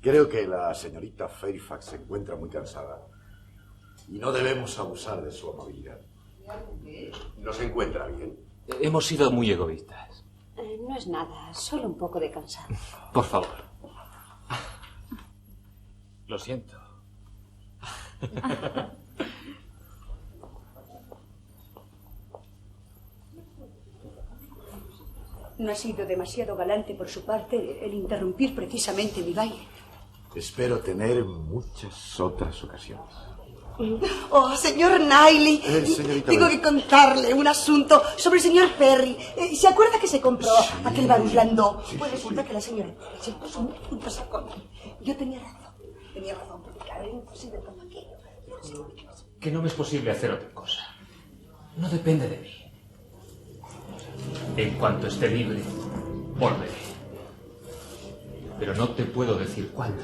Creo que la señorita Fairfax se encuentra muy cansada y no debemos abusar de su amabilidad. ¿No se encuentra bien? Hemos sido muy egoístas. No es nada, solo un poco de cansancio. Por favor. Lo siento. No ha sido demasiado galante por su parte el interrumpir precisamente mi baile. Espero tener muchas otras ocasiones. Oh, señor Knightley, tengo que contarle un asunto sobre el señor Perry. ¿Se acuerda que se compró aquel barulando? Pues resulta que la señora se puso muy juntos con él. Yo tenía razón, porque claro, era imposible todo aquello. Que no me es posible hacer otra cosa. No depende de mí. En cuanto esté libre, volveré. Pero no te puedo decir cuándo.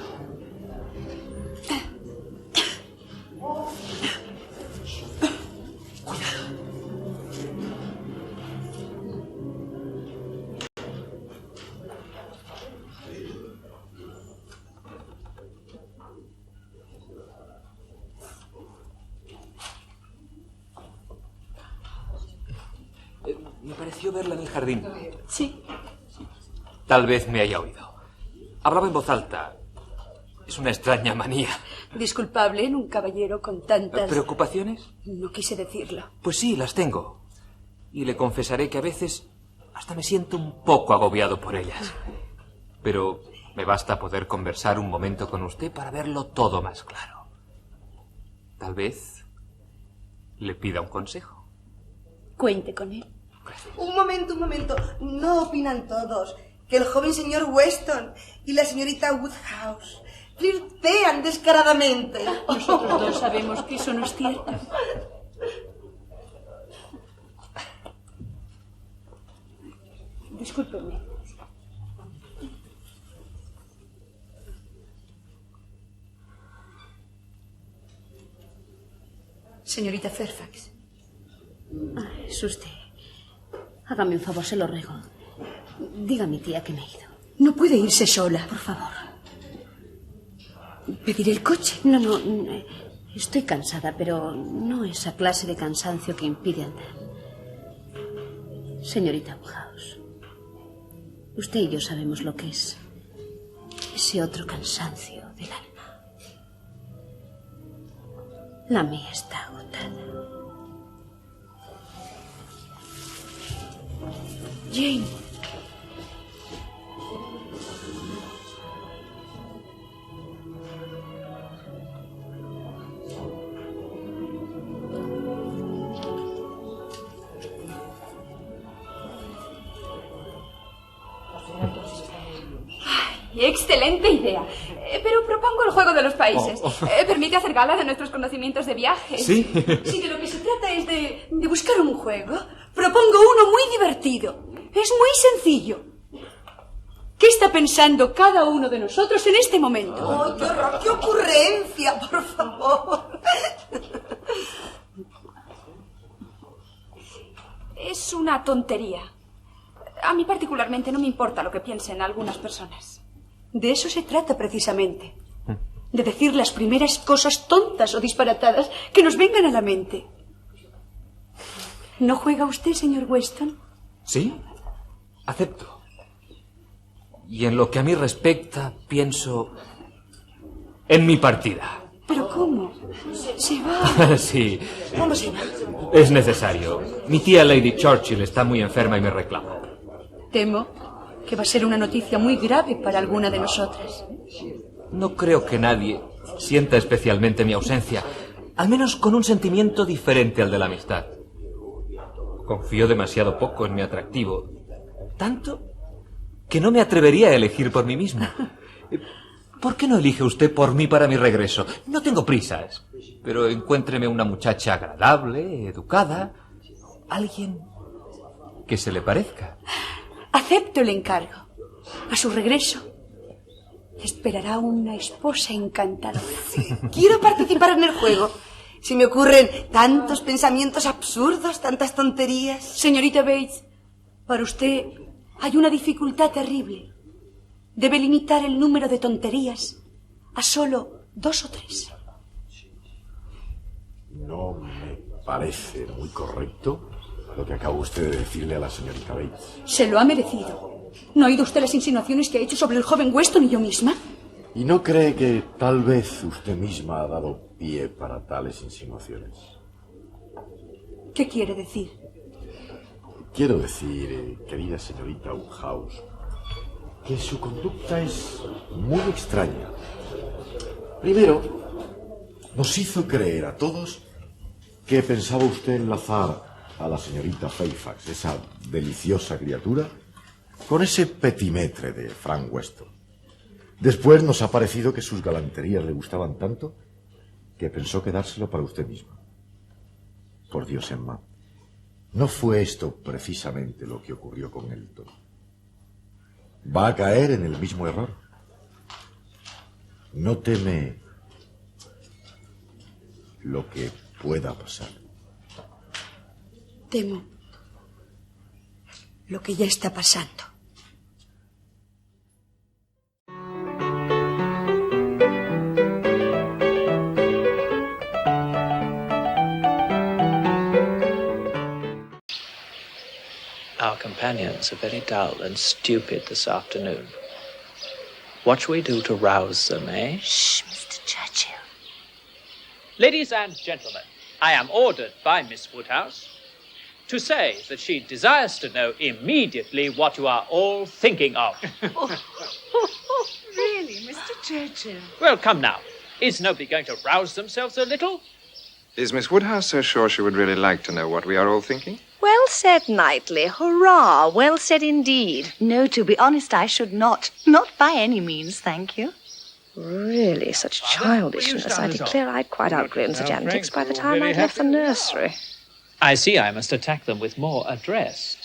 Me pareció verla en el jardín. Sí. Tal vez me haya oído. Hablaba en voz alta. Es una extraña manía. Disculpable en un caballero con tantas... ¿Preocupaciones? No quise decirlo. Pues sí, las tengo. Y le confesaré que a veces hasta me siento un poco agobiado por ellas. Pero me basta poder conversar un momento con usted para verlo todo más claro. Tal vez le pida un consejo. Cuente con él. Un momento. No opinan todos que el joven señor Weston y la señorita Woodhouse flirtean descaradamente. Nosotros dos sabemos que eso no es cierto. Discúlpeme. Señorita Fairfax. Es usted. Hágame un favor, se lo ruego. Diga a mi tía que me he ido. No puede irse sola. Por favor. ¿Pediré el coche? No. Estoy cansada, pero no esa clase de cansancio que impide andar. Señorita Woodhouse, usted y yo sabemos lo que es ese otro cansancio del alma. La mía está agotada. Jane. Excelente idea. Pero propongo el juego de los países. Permite hacer gala de nuestros conocimientos de viajes. Sí. Si de lo que se trata es de buscar un juego, propongo uno muy divertido. Es muy sencillo. ¿Qué está pensando cada uno de nosotros en este momento? ¡Oh, qué ocurrencia, por favor! Es una tontería. A mí particularmente no me importa lo que piensen algunas personas. De eso se trata precisamente. De decir las primeras cosas tontas o disparatadas que nos vengan a la mente. ¿No juega usted, señor Weston? Sí, acepto. Y en lo que a mí respecta, pienso en mi partida. ¿Pero cómo? ¿Se va? Sí. ¿Cómo se va? Es necesario. Mi tía Lady Churchill está muy enferma y me reclama. Temo que va a ser una noticia muy grave para alguna de nosotras. No creo que nadie sienta especialmente mi ausencia, al menos con un sentimiento diferente al de la amistad. Confío demasiado poco en mi atractivo, tanto que no me atrevería a elegir por mí mismo. ¿Por qué no elige usted por mí para mi regreso? No tengo prisas, pero encuéntreme una muchacha agradable, educada, alguien que se le parezca. Acepto el encargo. A su regreso, esperará una esposa encantadora. Quiero participar en el juego. Se me ocurren tantos pensamientos absurdos, tantas tonterías. Señorita Bates, para usted hay una dificultad terrible. Debe limitar el número de tonterías a solo 2 o 3. No me parece muy correcto lo que acaba usted de decirle a la señorita Bates. Se lo ha merecido. ¿No ha oído usted las insinuaciones que ha hecho sobre el joven Weston y yo misma? ¿Y no cree que tal vez usted misma ha dado pie para tales insinuaciones? ¿Qué quiere decir? Quiero decir, querida señorita Wouters, que su conducta es muy extraña. Primero, nos hizo creer a todos que pensaba usted enlazar a la señorita Fairfax, esa deliciosa criatura, con ese petimetre de Frank Weston. Después nos ha parecido que sus galanterías le gustaban tanto que pensó quedárselo para usted misma. Por Dios, Emma, no fue esto precisamente lo que ocurrió con Elton. Va a caer en el mismo error. No teme lo que pueda pasar. Temo lo que ya está pasando. Our companions are very dull and stupid this afternoon. What shall we do to rouse them, eh? Shh, Mr. Churchill. Ladies and gentlemen, I am ordered by Miss Woodhouse to say that she desires to know immediately what you are all thinking of. Really, Mr. Churchill? Well, come now. Is nobody going to rouse themselves a little? Is Miss Woodhouse so sure she would really like to know what we are all thinking? Well said, Knightley. Hurrah! Well said indeed. No, to be honest, I should not. Not by any means, thank you. Really, such childishness. I declare I'd quite outgrown such antics by the time I'd left the nursery. I see I must attack them with more address.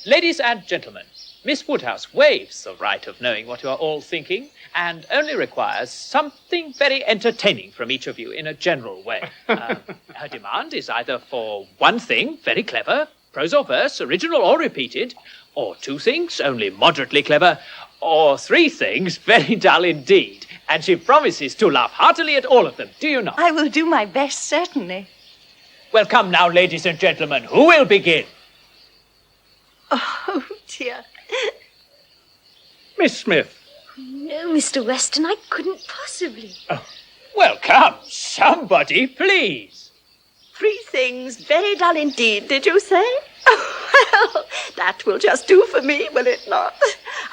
Ladies and gentlemen, Miss Woodhouse waives the right of knowing what you are all thinking and only requires something very entertaining from each of you in a general way. Her demand is either for one thing, very clever, prose or verse, original or repeated, or 2 things, only moderately clever, or 3 things, very dull indeed. And she promises to laugh heartily at all of them, do you not? I will do my best, certainly. Well, come now, ladies and gentlemen, who will begin? Oh, dear. Miss Smith. No, Mr. Weston, I couldn't possibly. Oh, well, come, somebody, please. 3 things, very dull indeed, did you say? Oh, well, that will just do for me, will it not?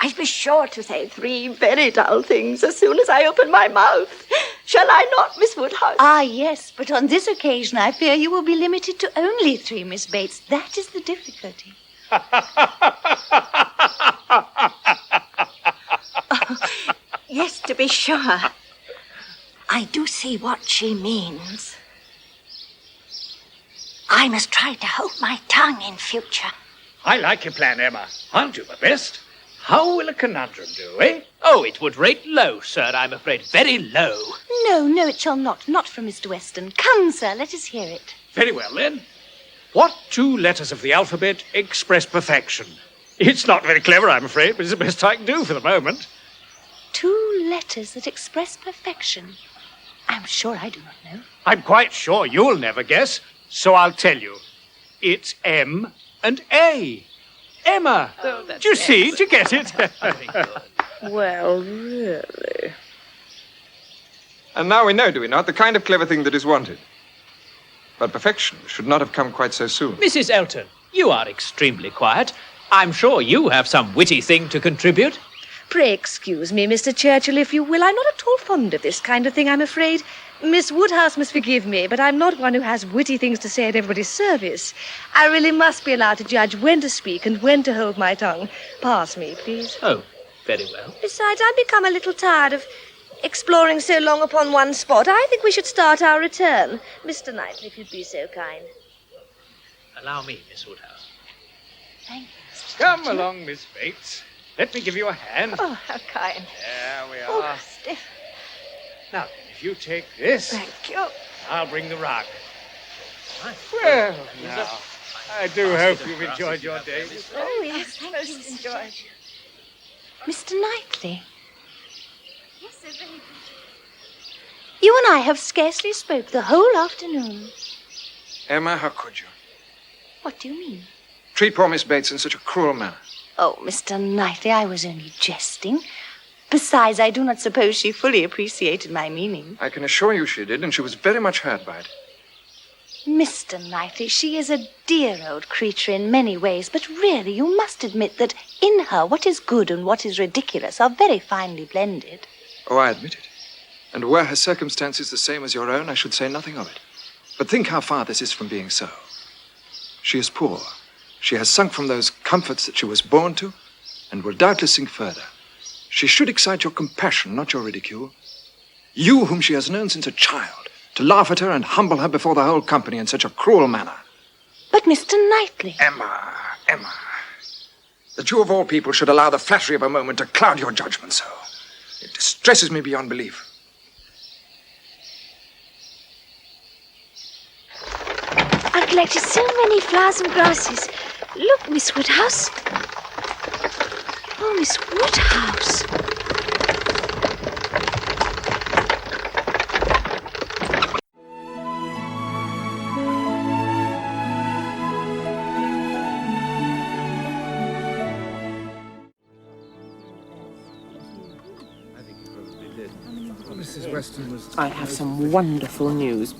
I'd be sure to say 3 very dull things as soon as I open my mouth. Shall I not, Miss Woodhouse? Ah, yes, but on this occasion I fear you will be limited to only 3, Miss Bates. That is the difficulty. Yes, to be sure. I do see what she means. I must try to hold my tongue in future. I like your plan, Emma. I'll do my best. How will a conundrum do, eh? Oh, it would rate low, sir, I'm afraid. Very low. No, it shall not. Not from Mr. Weston. Come, sir, let us hear it. Very well, then. What 2 letters of the alphabet express perfection? It's not very clever, I'm afraid, but it's the best I can do for the moment. 2 letters that express perfection. I'm sure I do not know. I'm quite sure you'll never guess, so I'll tell you. It's M and A. Emma. Oh, do you see? Do you get it? Very good. Well, really. And now we know, do we not, the kind of clever thing that is wanted. But perfection should not have come quite so soon. Mrs. Elton, you are extremely quiet. I'm sure you have some witty thing to contribute. Pray excuse me, Mr. Churchill, if you will. I'm not at all fond of this kind of thing, I'm afraid. Miss Woodhouse must forgive me, but I'm not one who has witty things to say at everybody's service. I really must be allowed to judge when to speak and when to hold my tongue. Pass me, please. Oh, very well. Besides, I've become a little tired of exploring so long upon one spot. I think we should start our return. Mr. Knightley, if you'd be so kind. Allow me, Miss Woodhouse. Thank you, Mr. Come Churchill. along, Miss Bates. Let me give you a hand. Oh, how kind. There we Oh, are. stiff. Now, then, if you take this, Thank you. I'll bring the rug. Well, now, I do hope you've enjoyed your day. Oh, yes, thank you, Mr. George. Mr. Knightley. Yes, sir, very good. You and I have scarcely spoke the whole afternoon. Emma, how could you? What do you mean? Treat poor Miss Bates in such a cruel manner. Oh, Mr. Knightley, I was only jesting. Besides, I do not suppose she fully appreciated my meaning. I can assure you she did, and she was very much hurt by it. Mr. Knightley, she is a dear old creature in many ways, but really you must admit that in her what is good and what is ridiculous are very finely blended. Oh, I admit it. And were her circumstances the same as your own, I should say nothing of it. But think how far this is from being so. She is poor. She has sunk from those comforts that she was born to, and will doubtless sink further. She should excite your compassion, not your ridicule. You, whom she has known since a child, to laugh at her and humble her before the whole company in such a cruel manner. But Mr. Knightley... Emma. That you of all people should allow the flattery of a moment to cloud your judgment so. It distresses me beyond belief. I've collected so many flowers and grasses. Look, Miss Woodhouse. Oh, Miss Woodhouse. I have some wonderful news.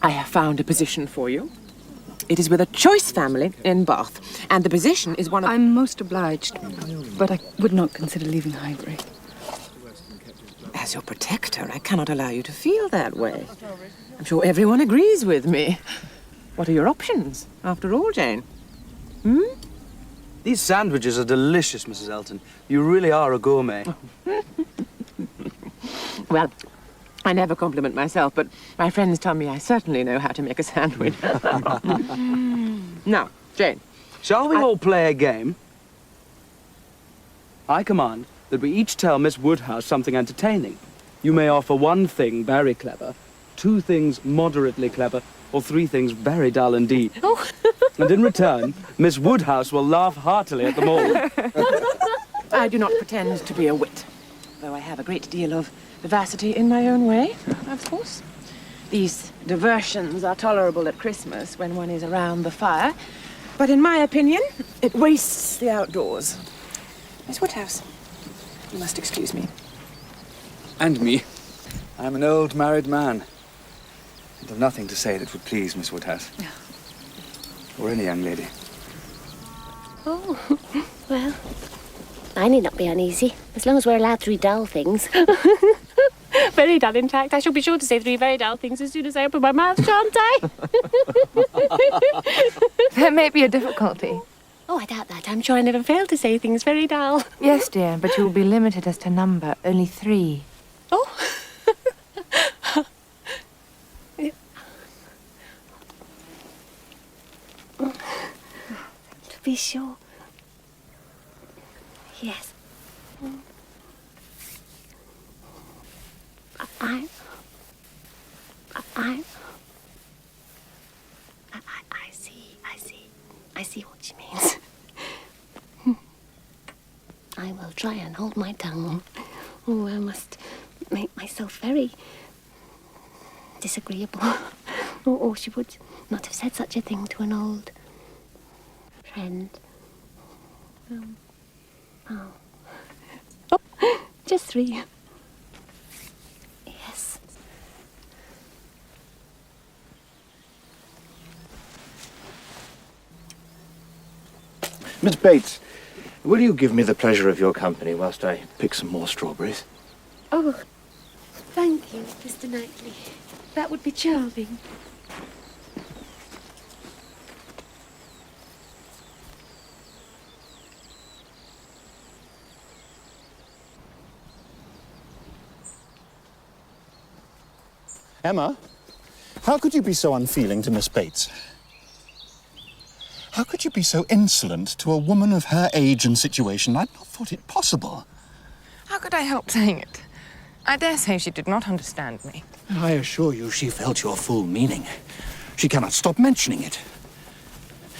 I have found a position for you. It is with a choice family in Bath, and the position is one of... I'm most obliged, but I would not consider leaving Highbury. As your protector, I cannot allow you to feel that way. I'm sure everyone agrees with me. What are your options, after all, Jane? These sandwiches are delicious, Mrs. Elton. You really are a gourmet. Well, I never compliment myself, but my friends tell me I certainly know how to make a sandwich. Now, Jane. Shall we all play a game? I command that we each tell Miss Woodhouse something entertaining. You may offer one thing very clever, two things moderately clever, or three things very dull indeed. Oh. And in return, Miss Woodhouse will laugh heartily at them all. I do not pretend to be a wit, though I have a great deal of vivacity in my own way, of course. These diversions are tolerable at Christmas when one is around the fire, but in my opinion, it wastes the outdoors. Miss Woodhouse, you must excuse me. And me. I'm an old married man. And have nothing to say that would please Miss Woodhouse. Or any young lady. Oh, well, I need not be uneasy, as long as we're allowed to read dull things. Very dull, in fact. I shall be sure to say three very dull things as soon as I open my mouth, shan't I? There may be a difficulty. Oh, I doubt that. I'm sure I never fail to say things very dull. Yes, dear, but you will be limited as to number. Only 3. Oh. To be sure. Yes. I see what she means. I will try and hold my tongue. Oh, I must make myself very disagreeable. Or she would not have said such a thing to an old friend. Oh, just 3. Yes. Miss Bates, will you give me the pleasure of your company whilst I pick some more strawberries? Oh, thank you, Mr. Knightley. That would be charming. Emma, how could you be so unfeeling to Miss Bates? How could you be so insolent to a woman of her age and situation? I'd not thought it possible. How could I help saying it? I dare say she did not understand me. I assure you she felt your full meaning. She cannot stop mentioning it.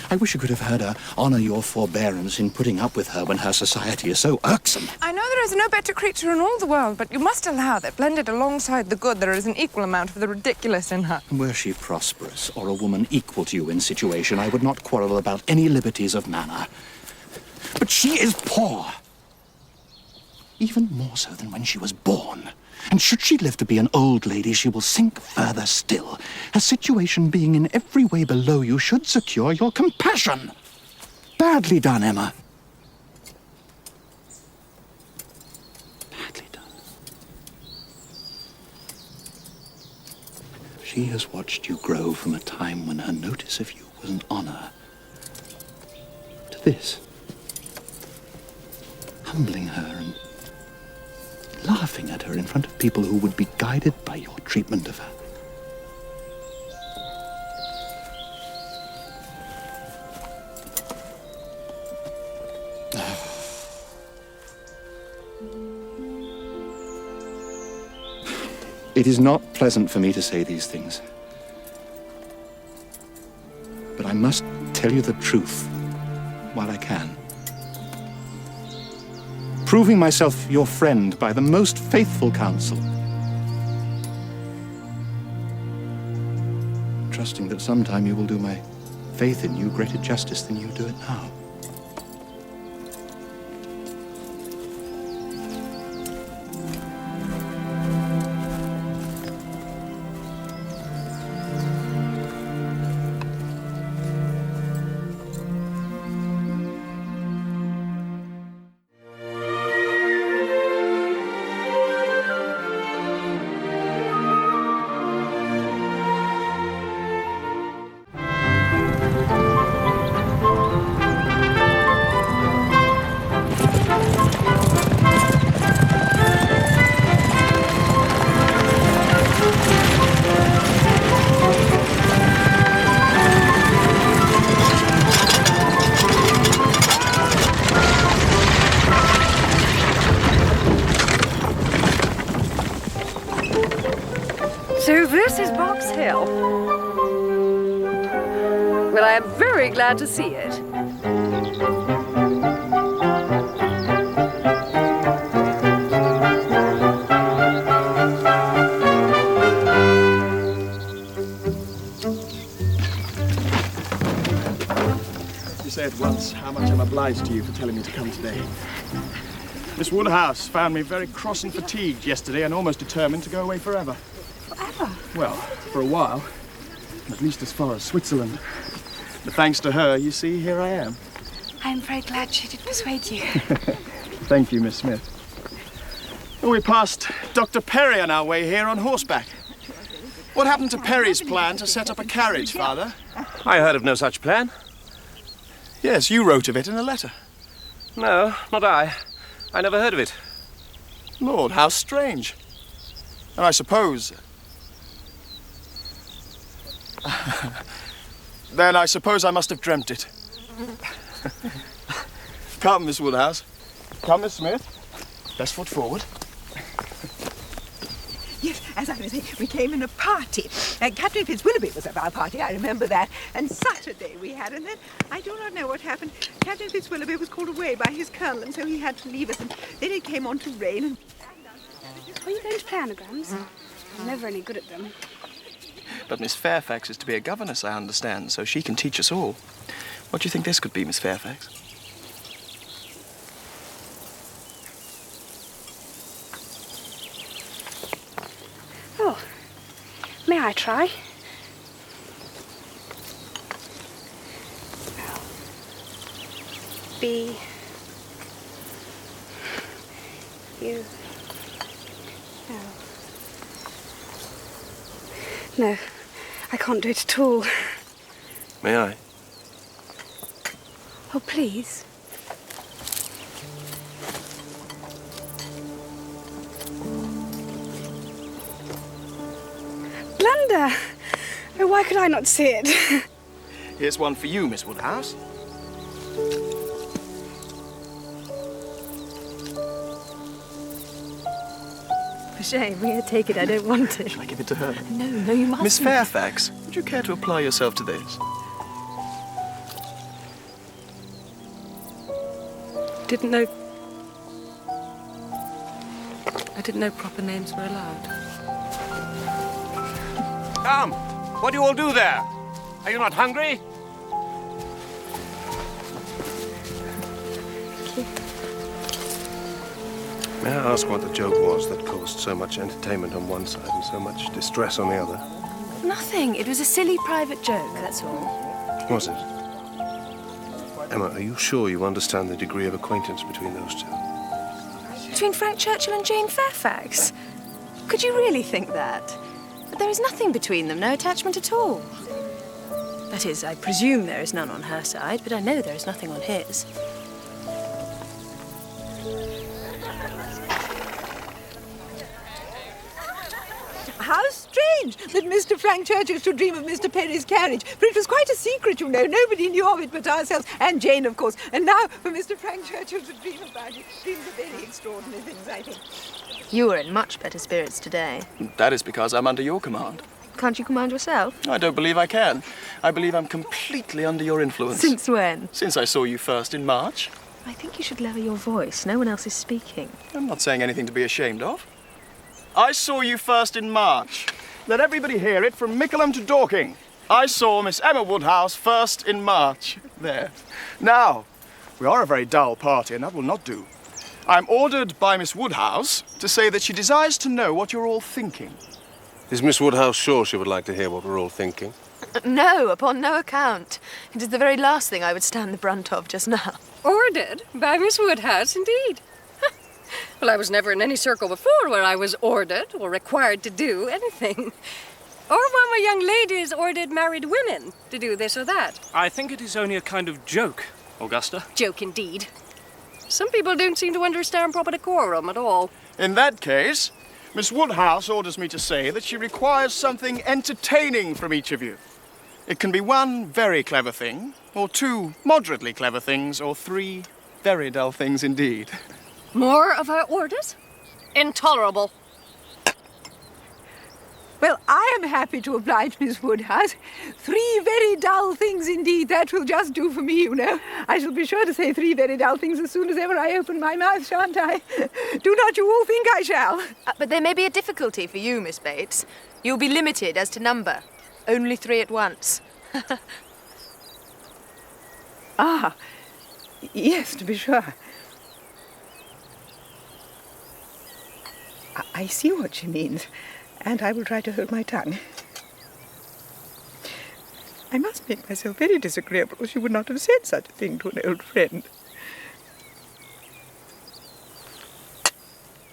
I wish you could have heard her honour your forbearance in putting up with her when her society is so irksome. I know there is no better creature in all the world, but you must allow that blended alongside the good there is an equal amount of the ridiculous in her. Were she prosperous, or a woman equal to you in situation, I would not quarrel about any liberties of manner. But she is poor. Even more so than when she was born. And should she live to be an old lady, she will sink further still. Her situation being in every way below you should secure your compassion. Badly done, Emma. Badly done. She has watched you grow from a time when her notice of you was an honour to this. Humbling her and laughing at her in front of people who would be guided by your treatment of her. It is not pleasant for me to say these things, but I must tell you the truth while I can. Proving myself your friend by the most faithful counsel. Trusting that sometime you will do my faith in you greater justice than you do it now. So this is Box Hill. Well, I am very glad to see it. You say at once how much I'm obliged to you for telling me to come today. Miss Woodhouse found me very cross and fatigued yesterday and almost determined to go away forever. Forever? Well, for a while. At least as far as Switzerland. But thanks to her, you see, here I am. I'm very glad she did persuade you. Thank you, Miss Smith. We passed Dr. Perry on our way here on horseback. What happened to Perry's plan to set up a carriage, Father? I heard of no such plan. Yes, you wrote of it in a letter. No, not I. I never heard of it. Lord, how strange. And I suppose... Then I suppose I must have dreamt it. Come, Miss Woodhouse. Come, Miss Smith. Best foot forward. Yes, as I was saying, we came in a party. Captain Fitzwilloughby was at our party, I remember that. And Saturday we had, and then I do not know what happened. Captain Fitzwilloughby was called away by his colonel, and so he had to leave us, and then it came on to rain, and... Are you going to play anagrams? I'm never any good at them. But Miss Fairfax is to be a governess, I understand, so she can teach us all. What do you think this could be, Miss Fairfax? Oh, may I try? B. U. L. No, I can't do it at all. May I? Oh, please. Blunder! Oh, why could I not see it? Here's one for you, Miss Woodhouse. For shame, we're going to take it. I don't want to. Shall I give it to her? No, you mustn't. Miss Fairfax, would you care to apply yourself to this? I didn't know proper names were allowed. Come, what do you all do there? Are you not hungry? May I ask what the joke was that caused so much entertainment on one side and so much distress on the other? Nothing. It was a silly private joke, that's all. Was it? Emma, are you sure you understand the degree of acquaintance between those two? Between Frank Churchill and Jane Fairfax? Could you really think that? But there is nothing between them, no attachment at all. That is, I presume there is none on her side, but I know there is nothing on his. How strange that Mr. Frank Churchill should dream of Mr. Perry's carriage, for it was quite a secret, you know. Nobody knew of it but ourselves, and Jane, of course. And now for Mr. Frank Churchill to dream about it. Dreams are very extraordinary things, I think. You are in much better spirits today. That is because I'm under your command. Can't you command yourself? I don't believe I can. I believe I'm completely under your influence. Since when? Since I saw you first in March. I think you should lower your voice. No one else is speaking. I'm not saying anything to be ashamed of. I saw you first in March. Let everybody hear it from Mickleham to Dorking. I saw Miss Emma Woodhouse first in March. There. Now, we are a very dull party, and that will not do. I'm ordered by Miss Woodhouse to say that she desires to know what you're all thinking. Is Miss Woodhouse sure she would like to hear what we're all thinking? No, upon no account. It is the very last thing I would stand the brunt of just now. Ordered by Miss Woodhouse, indeed. Well, I was never in any circle before where I was ordered or required to do anything. Or when my young ladies ordered married women to do this or that. I think it is only a kind of joke, Augusta. Joke indeed. Some people don't seem to understand proper decorum at all. In that case, Miss Woodhouse orders me to say that she requires something entertaining from each of you. It can be one very clever thing, or two moderately clever things, or three very dull things indeed. More of her orders? Intolerable. Well, I am happy to oblige Miss Woodhouse. Three very dull things indeed. That will just do for me, you know. I shall be sure to say three very dull things as soon as ever I open my mouth, shan't I? Do not you all think I shall? But there may be a difficulty for you, Miss Bates. You'll be limited as to number. Only three at once. Ah, yes, to be sure. I see what she means, and I will try to hold my tongue. I must make myself very disagreeable, or she would not have said such a thing to an old friend.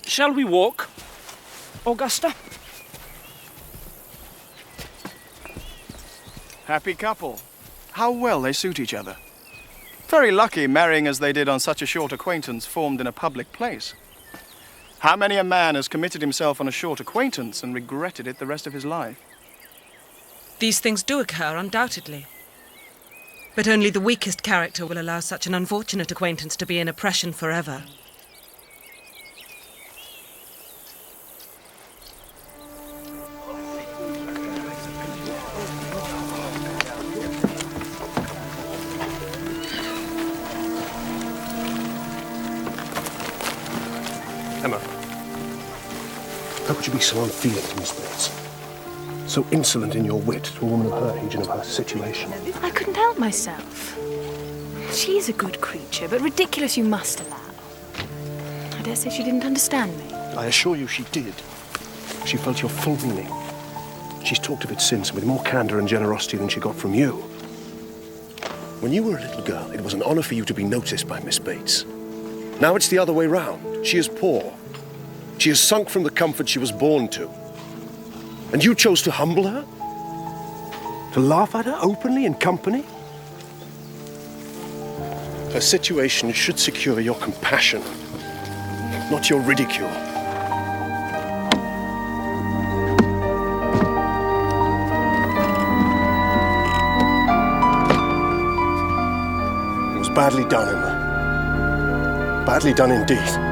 Shall we walk, Augusta? Happy couple. How well they suit each other. Very lucky marrying as they did on such a short acquaintance formed in a public place. How many a man has committed himself on a short acquaintance and regretted it the rest of his life? These things do occur, undoubtedly. But only the weakest character will allow such an unfortunate acquaintance to be an oppression forever. Emma, how could you be so unfeeling to Miss Bates? So insolent in your wit to a woman of her age and of her situation. I couldn't help myself. She is a good creature, but ridiculous you must allow. I dare say she didn't understand me. I assure you she did. She felt your full meaning. She's talked of it since with more candour and generosity than she got from you. When you were a little girl, it was an honour for you to be noticed by Miss Bates. Now it's the other way round. She is poor. She has sunk from the comfort she was born to. And you chose to humble her? To laugh at her openly in company? Her situation should secure your compassion, not your ridicule. It was badly done, Emma. Badly done indeed.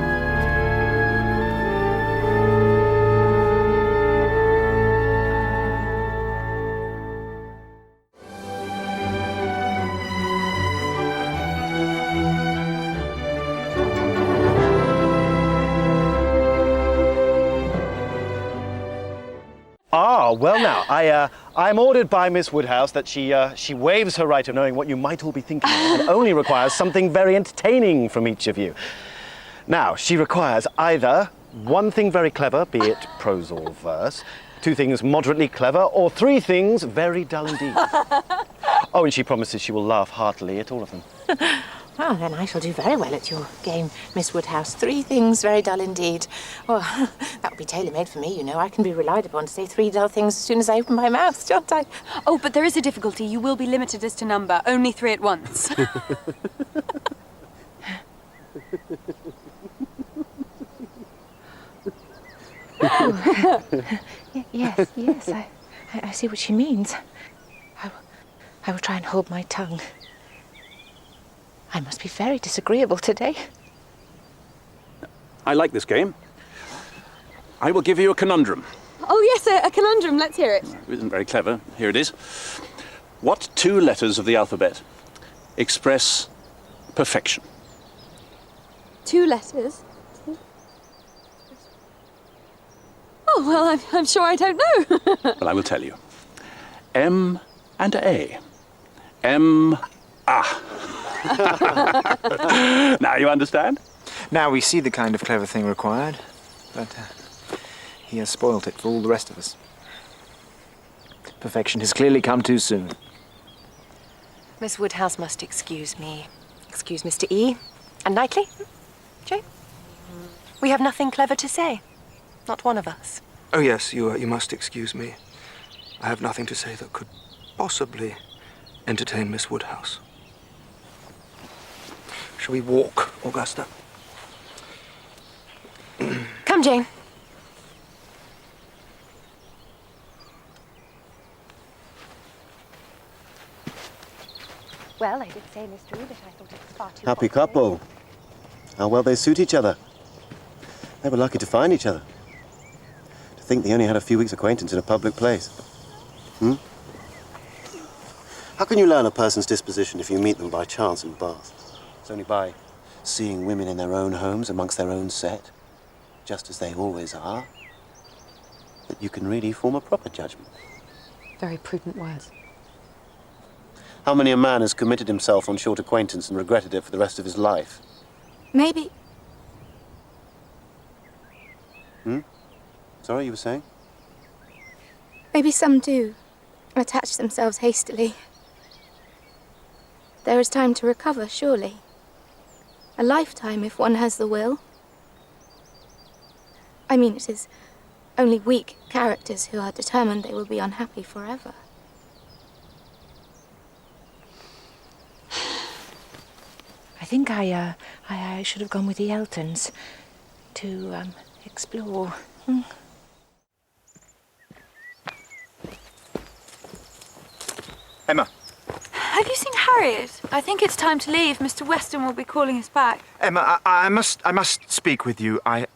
Well now, I'm ordered by Miss Woodhouse that she waives her right of knowing what you might all be thinking of and only requires something very entertaining from each of you. Now, she requires either one thing very clever, be it prose or verse, two things moderately clever, or three things very dull indeed. Oh, and she promises she will laugh heartily at all of them. Well, then I shall do very well at your game, Miss Woodhouse. Three things very dull indeed. Well, that would be tailor-made for me, you know. I can be relied upon to say three dull things as soon as I open my mouth, shan't I? Oh, but there is a difficulty. You will be limited as to number. Only three at once. Oh. Yes, I see what she means. I will try and hold my tongue. I must be very disagreeable today. I like this game. I will give you a conundrum. Oh, yes, a conundrum. Let's hear it. It isn't very clever. Here it is. What two letters of the alphabet express perfection? Two letters? Oh, well, I'm sure I don't know. Well, I will tell you. M and A. M, A. Now you understand? Now we see the kind of clever thing required, but he has spoilt it for all the rest of us. Perfection has clearly come too soon. Miss Woodhouse must excuse me. Excuse Mr. E. And Knightley? Jane? We have nothing clever to say. Not one of us. Oh, yes, you must excuse me. I have nothing to say that could possibly entertain Miss Woodhouse. Shall we walk, Augusta? Come, Jane. Well, I did say, Mr. E, that I thought it was far too Happy couple. How well they suit each other. They were lucky to find each other. To think they only had a few weeks' acquaintance in a public place. How can you learn a person's disposition if you meet them by chance in Bath? It's only by seeing women in their own homes amongst their own set, just as they always are, that you can really form a proper judgment. Very prudent words. How many a man has committed himself on short acquaintance and regretted it for the rest of his life? Maybe. Sorry, you were saying? Maybe some do attach themselves hastily. There is time to recover, surely. A lifetime if one has the will. I mean, it is only weak characters who are determined they will be unhappy forever. I think I should have gone with the Eltons to explore. Emma. Have you seen Harriet? I think it's time to leave. Mr. Weston will be calling us back. Emma, I must speak with you. I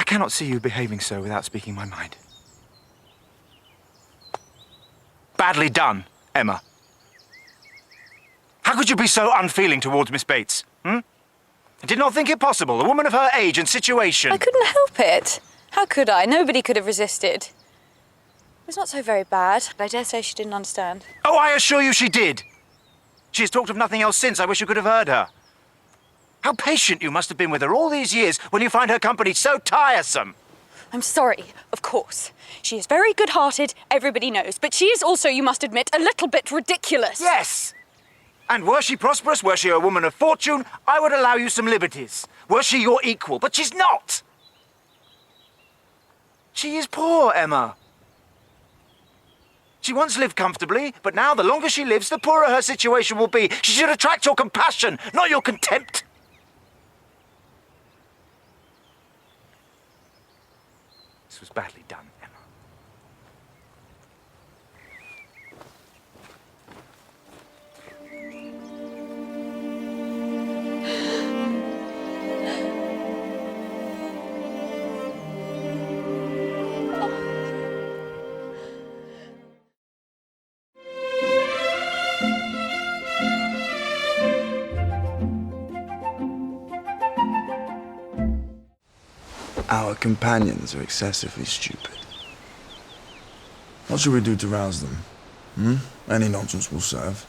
cannot see you behaving so without speaking my mind. Badly done, Emma. How could you be so unfeeling towards Miss Bates? I did not think it possible. A woman of her age and situation. I couldn't help it. How could I? Nobody could have resisted. It was not so very bad. I dare say she didn't understand. Oh, I assure you she did. She has talked of nothing else since. I wish you could have heard her. How patient you must have been with her all these years when you find her company so tiresome. I'm sorry, of course. She is very good-hearted, everybody knows. But she is also, you must admit, a little bit ridiculous. Yes! And were she prosperous, were she a woman of fortune, I would allow you some liberties. Were she your equal, but she's not. She is poor, Emma. She once lived comfortably, but now the longer she lives, the poorer her situation will be. She should attract your compassion, not your contempt. This was badly done, Emma. Our companions are excessively stupid. What should we do to rouse them? Any nonsense will serve.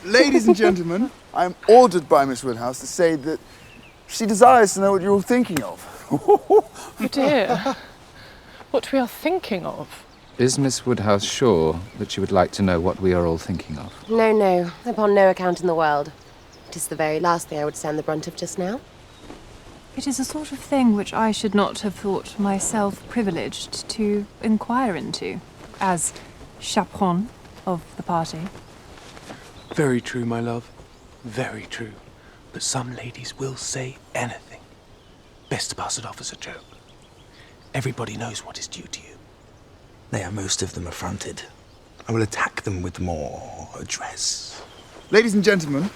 Ladies and gentlemen, I am ordered by Miss Woodhouse to say that she desires to know what you're all thinking of. Oh dear. What we are thinking of. Is Miss Woodhouse sure that she would like to know what we are all thinking of? No, no. Upon no account in the world. It is the very last thing I would stand the brunt of just now. It is a sort of thing which I should not have thought myself privileged to inquire into, as chaperon of the party. Very true, my love. Very true. But some ladies will say anything. Best to pass it off as a joke. Everybody knows what is due to you. They are most of them affronted. I will attack them with more address. Ladies and gentlemen,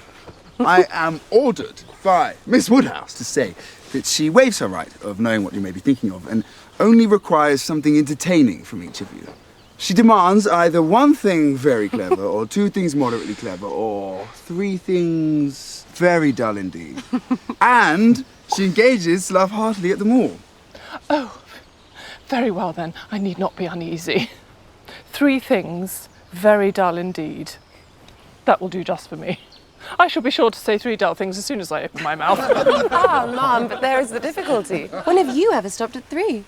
I am ordered by Miss Woodhouse to say that she waives her right of knowing what you may be thinking of and only requires something entertaining from each of you. She demands either one thing very clever, or two things moderately clever, or three things very dull indeed. And she engages to laugh heartily at them all. Oh, very well then. I need not be uneasy. 3 things very dull indeed. That will do just for me. I shall be sure to say 3 dull things as soon as I open my mouth. Ah, Mum, but there is the difficulty. When have you ever stopped at 3?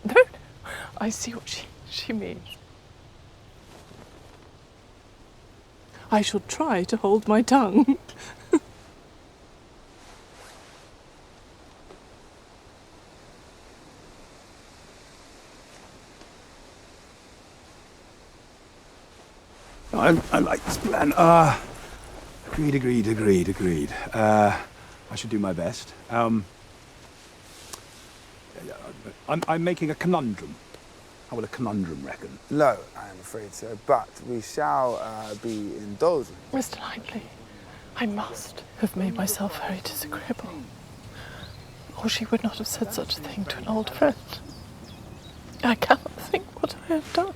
No, I see what she means. I shall try to hold my tongue. I like this plan. Agreed. I should do my best. I'm making a conundrum. How will a conundrum reckon? No, I am afraid so, but we shall be indulgent. Mr. Knightley, I must have made myself very disagreeable, or she would not have said such a thing to an old friend. I cannot think what I have done.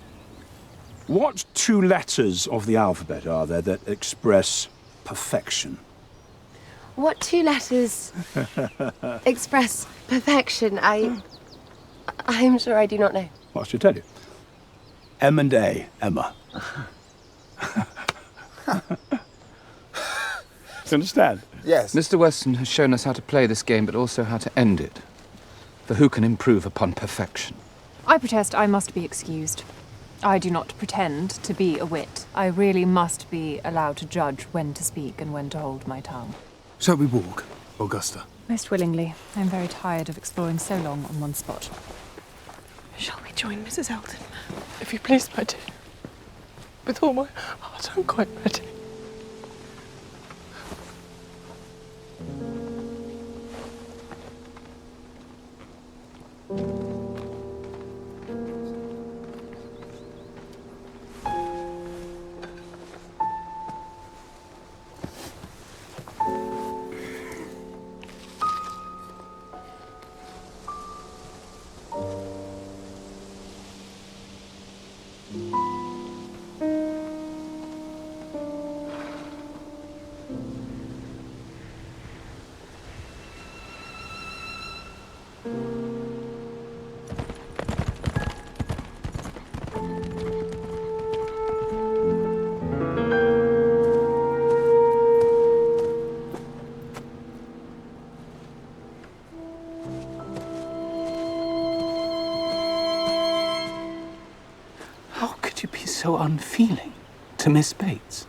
What 2 letters of the alphabet are there that express perfection? What 2 letters express perfection? I'm sure I do not know. What should I tell you? M and A, Emma. Do you understand? Yes. Mr. Weston has shown us how to play this game, but also how to end it. For who can improve upon perfection? I protest I must be excused. I do not pretend to be a wit. I really must be allowed to judge when to speak and when to hold my tongue. Shall we walk, Augusta? Most willingly. I'm very tired of exploring so long on one spot. Shall we join Mrs. Elton? If you please, my dear. With all my heart, I'm quite ready. So unfeeling to Miss Bates?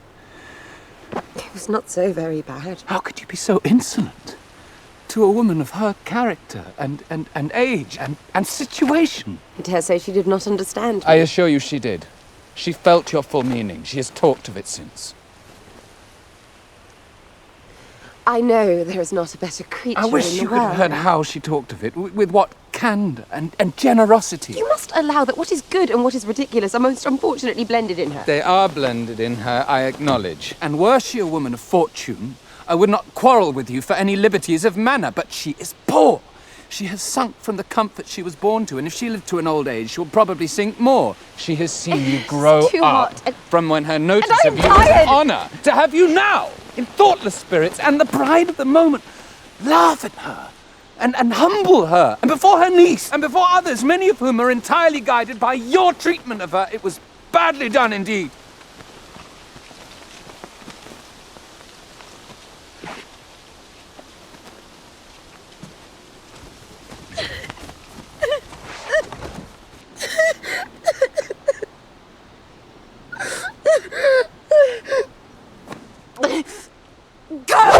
It was not so very bad. How could you be so insolent to a woman of her character and age and situation? I dare say she did not understand me. I assure you she did. She felt your full meaning. She has talked of it since. I know there is not a better creature in the world. I wish you could have heard how she talked of it, with what candour and generosity. You must allow that what is good and what is ridiculous are most unfortunately blended in her. They are blended in her, I acknowledge. And were she a woman of fortune, I would not quarrel with you for any liberties of manner, but she is poor. She has sunk from the comfort she was born to, and if she lived to an old age, she'll probably sink more. She has seen you grow too up hot. from when her notice And of I'm you was tired. an honour, to have you now, in thoughtless spirits, and the pride of the moment, laugh at her. And humble her, and before her niece, and before others, many of whom are entirely guided by your treatment of her. It was badly done indeed. Go!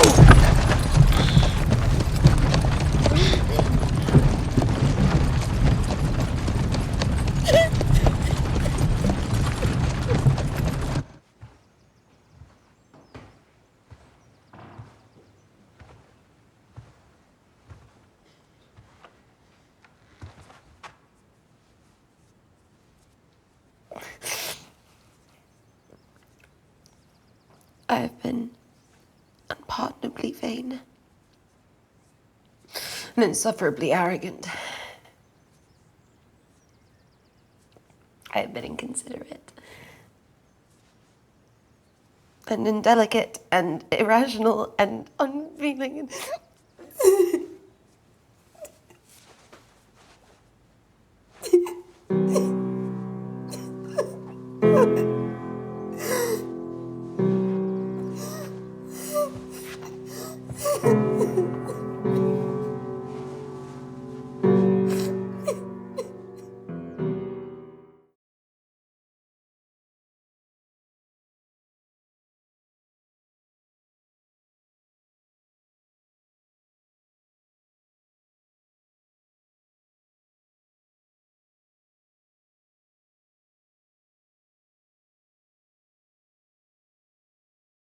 I have been unpardonably vain and insufferably arrogant. I have been inconsiderate and indelicate and irrational and unfeeling. And